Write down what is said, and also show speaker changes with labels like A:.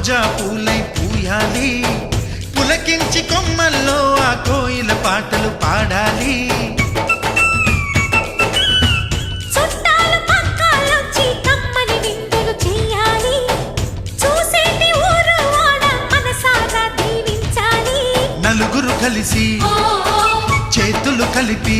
A: రోజా పూలై పూయాలి, పులకించి కొమ్మల్లో ఆ కోయిల పాటలు పాడాలి. నలుగురు కలిసి చేతులు కలిపి